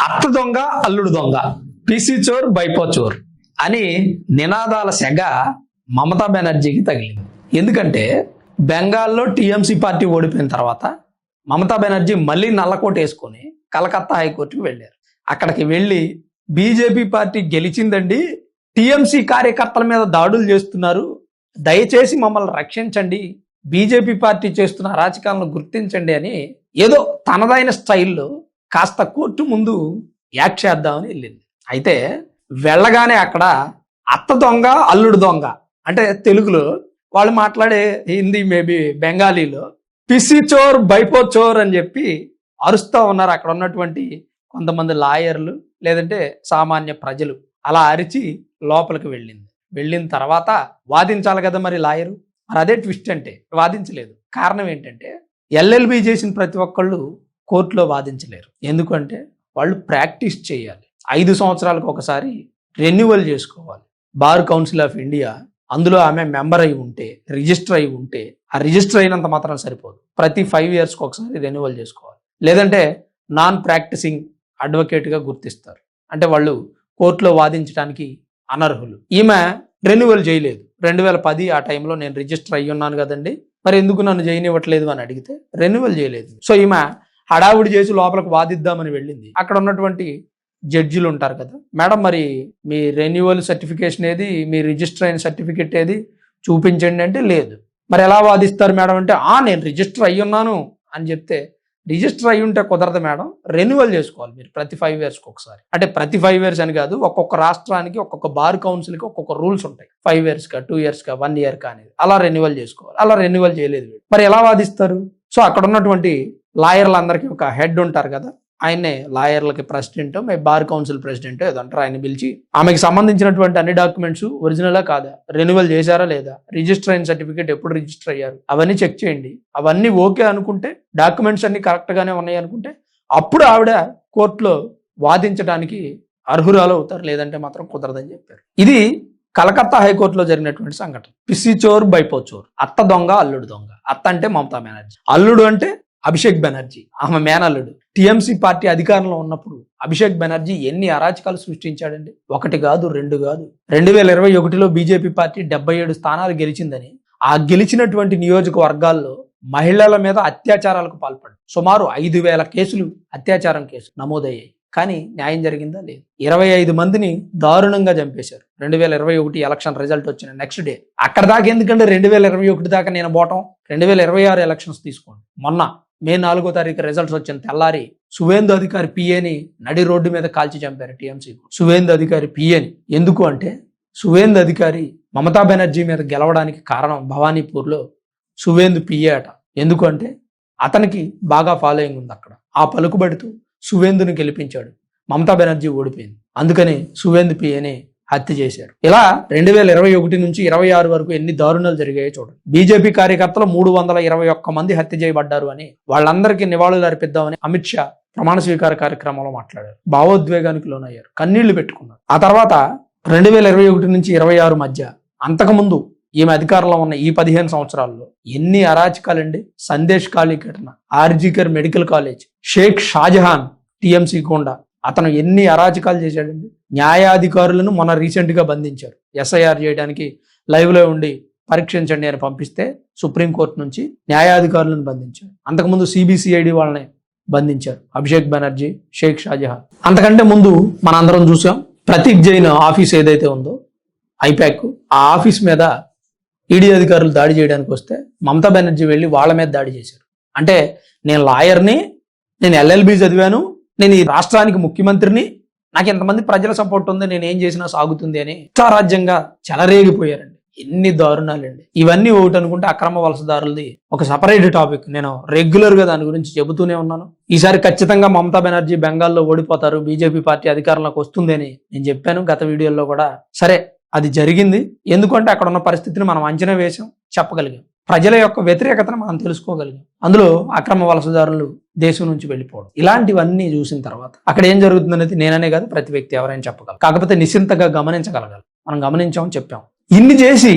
అత్త దొంగ అల్లుడు దొంగ, పిసి చోర్ బైపో చోర్ అని నినాదాల సెగ మమతా బెనర్జీకి తగిలింది. ఎందుకంటే బెంగాల్లో టీఎంసీ పార్టీ ఓడిపోయిన తర్వాత మమతా బెనర్జీ మళ్ళీ నల్లకోట వేసుకొని కలకత్తా హైకోర్టుకు వెళ్ళారు. అక్కడికి వెళ్ళి బీజేపీ పార్టీ గెలిచిందండి, టీఎంసీ కార్యకర్తల మీద దాడులు చేస్తున్నారు, దయచేసి మమ్మల్ని రక్షించండి, బీజేపీ పార్టీ చేస్తున్న అరాచకాలను గుర్తించండి అని ఏదో తనదైన స్టైల్లో కాస్త కోర్టు ముందు యాక్ట్ చేద్దామని వెళ్ళింది. అయితే వెళ్ళగానే అక్కడ అత్త దొంగ అల్లుడు దొంగ అంటే తెలుగులో, వాళ్ళు మాట్లాడే హిందీ మేబీ బెంగాలీలో పిసి చోర్ బైపో చోర్ అని చెప్పి అరుస్తూ ఉన్నారు అక్కడ ఉన్నటువంటి కొంతమంది లాయర్లు, లేదంటే సామాన్య ప్రజలు. అలా అరిచి లోపలికి వెళ్ళిన తర్వాత వాదించాలి కదా మరి లాయరు. మరి అదే ట్విస్ట్ అంటే వాదించలేదు. కారణం ఏంటంటే ఎల్ఎల్బి చేసిన ప్రతి ఒక్కళ్ళు కోర్టులో వాదించలేరు. ఎందుకంటే వాళ్ళు ప్రాక్టీస్ చేయాలి. 5 సంవత్సరాలకు ఒకసారి రెన్యువల్ చేసుకోవాలి. బార్ కౌన్సిల్ ఆఫ్ ఇండియా అందులో ఆమె మెంబర్ అయి ఉంటే, రిజిస్టర్ అయి ఉంటే, ఆ రిజిస్టర్ అయినంత మాత్రం సరిపోదు, ప్రతి 5 ఇయర్స్కి ఒకసారి రెన్యువల్ చేసుకోవాలి. లేదంటే నాన్ ప్రాక్టీసింగ్ అడ్వకేట్గా గుర్తిస్తారు, అంటే వాళ్ళు కోర్టులో వాదించడానికి అనర్హులు. ఈమె రెన్యువల్ చేయలేదు. 2010 ఆ టైంలో నేను రిజిస్టర్ అయ్యి ఉన్నాను కదండి, మరి ఎందుకు నన్ను చేయనివ్వట్లేదు అని అడిగితే రెన్యువల్ చేయలేదు. సో ఈమె హడావుడి చేసి లోపలికి వాదిద్దామని వెళ్ళింది. అక్కడ ఉన్నటువంటి జడ్జిలు ఉంటారు కదా, మేడం మరి మీ రెన్యువల్ సర్టిఫికేషన్ ఏది, మీ రిజిస్టర్ అయిన సర్టిఫికేట్ ఏది చూపించండి అంటే లేదు. మరి ఎలా వాదిస్తారు మేడం అంటే నేను రిజిస్టర్ అయ్యి ఉన్నాను అని చెప్తే, రిజిస్టర్ అయ్యి ఉంటే కుదరదు మేడం, రెన్యువల్ చేసుకోవాలి మీరు ప్రతి 5 ఇయర్స్కి ఒకసారి. అంటే ప్రతి 5 ఇయర్స్ అని కాదు, ఒక్కొక్క రాష్ట్రానికి ఒక్కొక్క బార్ కౌన్సిల్కి ఒక్కొక్క రూల్స్ ఉంటాయి. 5 ఇయర్స్కా 2 ఇయర్స్కా 1 ఇయర్కా అనేది అలా రెన్యువల్ చేసుకోవాలి. అలా రెన్యువల్ చేయలేదు. మరి ఎలా వాదిస్తారు? సో అక్కడ ఉన్నటువంటి లాయర్లందరికీ ఒక హెడ్ ఉంటారు కదా, ఆయన్నే లాయర్లకి ప్రెసిడెంట్, బార్ కౌన్సిల్ ప్రెసిడెంట్ ఏదో అంటారు, ఆయన పిలిచి ఆమెకి సంబంధించినటువంటి అన్ని డాక్యుమెంట్స్ ఒరిజినలా కాదా, రెన్యువల్ చేశారా లేదా, రిజిస్టర్ అయిన సర్టిఫికేట్ ఎప్పుడు రిజిస్టర్ అయ్యారు, అవన్నీ చెక్ చేయండి. అవన్నీ ఓకే అనుకుంటే, డాక్యుమెంట్స్ అన్ని కరెక్ట్ గానే ఉన్నాయి అనుకుంటే, అప్పుడు ఆవిడ కోర్టులో వాదించడానికి అర్హురాలు అవుతారు, లేదంటే మాత్రం కుదరదని చెప్పారు. ఇది కలకత్తా హైకోర్టులో జరిగినటువంటి సంఘటన. పిసి చోర్ బైపో చోర్, అత్త దొంగ అల్లుడు దొంగ. అత్త అంటే మమతా బెనర్జీ, అల్లుడు అంటే అభిషేక్ బెనర్జీ, ఆమె మేనల్లుడు. టీఎంసీ పార్టీ అధికారంలో ఉన్నప్పుడు అభిషేక్ బెనర్జీ ఎన్ని అరాచకాలు సృష్టించాడండి. 1 కాదు 2 కాదు. 2021లో బీజేపీ పార్టీ 77 స్థానాలు గెలిచిందని, ఆ గెలిచినటువంటి నియోజకవర్గాల్లో మహిళల మీద అత్యాచారాలకు పాల్పడ్డారు. సుమారు 5,000 కేసులు, అత్యాచారం కేసులు నమోదయ్యాయి. కానీ న్యాయం జరిగిందా? లేదు. 25 మందిని దారుణంగా చంపేశారు. 2021 ఎలక్షన్ రిజల్ట్ వచ్చిన నెక్స్ట్ డే. అక్కడ దాకా ఎందుకంటే 2021 దాకా నేను పోవటం, 2026 ఎలక్షన్స్ తీసుకోండి. మొన్న మే 4వ తారీఖు రిజల్ట్స్ వచ్చిన తెల్లారి సువేందు అధికారి పిఏని నడి రోడ్డు మీద కాల్చి చంపారు టీఎంసీ. సువేందు అధికారి పిఏని. ఎందుకు అంటే సువేందు అధికారి మమతా బెనర్జీ మీద గెలవడానికి కారణం భవానీపూర్లో సువేందు పిఏ అట. ఎందుకు అంటే అతనికి బాగా ఫాలోయింగ్ ఉంది అక్కడ. ఆ పలుకుబడితో సువేందుని గెలిపించాడు. మమతా బెనర్జీ ఓడిపోయింది. అందుకని సువేందు పిఏని హత్య చేశారు. ఇలా 2021 నుంచి 26 వరకు ఎన్ని దారుణాలు జరిగాయో చూడండి. బీజేపీ కార్యకర్తలు 321 మంది హత్య చేయబడ్డారు అని, వాళ్ళందరికీ నివాళులు అర్పిద్దామని అమిత్ షా ప్రమాణ స్వీకార కార్యక్రమంలో మాట్లాడారు. భావోద్వేగానికి లోనయ్యారు, కన్నీళ్లు పెట్టుకున్నారు. ఆ తర్వాత 2021 నుంచి 26 మధ్య, అంతకుముందు ఈమె అధికారంలో ఉన్న ఈ 15 సంవత్సరాల్లో ఎన్ని అరాచకాలండి. సందేశ్ ఖాళీ ఘటన, RG Kar medical college, Sheikh Shahjahan TMC గుండా, అతను ఎన్ని అరాచకాలు చేశాడండి. న్యాయాధికారులను మొన్న రీసెంట్ గా బంధించారు. ఎస్ఐఆర్ చేయడానికి లైవ్ లో ఉండి పరీక్షించండి అని పంపిస్తే సుప్రీంకోర్టు నుంచి న్యాయాధికారులను బంధించారు. అంతకుముందు సిబిసిఐడి వాళ్ళని బంధించారు, అభిషేక్ బెనర్జీ, షేక్ షాజహాన్. అంతకంటే ముందు మనందరం చూసాం, ప్రతీక్ జైన్ ఆఫీస్ ఏదైతే ఉందో ఐపాక్, ఆ ఆఫీస్ మీద ఈడీ అధికారులు దాడి చేయడానికి వస్తే మమతా బెనర్జీ వెళ్ళి వాళ్ళ మీద దాడి చేశారు. అంటే నేను లాయర్ని, నేను ఎల్ఎల్బి చదివాను, నేను ఈ రాష్ట్రానికి ముఖ్యమంత్రిని, నాకు ఎంతమంది ప్రజల సపోర్ట్ ఉంది, నేను ఏం చేసినా సాగుతుంది అని ఇష్టారాజ్యంగా చెలరేగిపోయారండి. ఎన్ని దారుణాలండి. ఇవన్నీ ఒకటి అనుకుంటే అక్రమ వలసదారులది ఒక సపరేట్ టాపిక్. నేను రెగ్యులర్ గా దాని గురించి చెబుతూనే ఉన్నాను. ఈసారి ఖచ్చితంగా మమతా బెనర్జీ బెంగాల్లో ఓడిపోతారు, బీజేపీ పార్టీ అధికారంలోకి వస్తుంది అని నేను చెప్పాను గత వీడియోలో కూడా. సరే, అది జరిగింది. ఎందుకంటే అక్కడ ఉన్న పరిస్థితిని మనం అంచనా వేసాం, చెప్పగలిగాం. ప్రజల యొక్క వ్యతిరేకతను మనం తెలుసుకోగలిగాం. అందులో అక్రమ వలసదారులు దేశం నుంచి వెళ్ళిపోవడం, ఇలాంటివన్నీ చూసిన తర్వాత అక్కడ ఏం జరుగుతుందనేది నేననే కాదు, ప్రతి వ్యక్తి ఎవరైనా చెప్పగలరు. కాకపోతే నిశ్చింతగా గమనించగలగాలి. మనం గమనించాం, చెప్పాం. ఇన్ని చేసి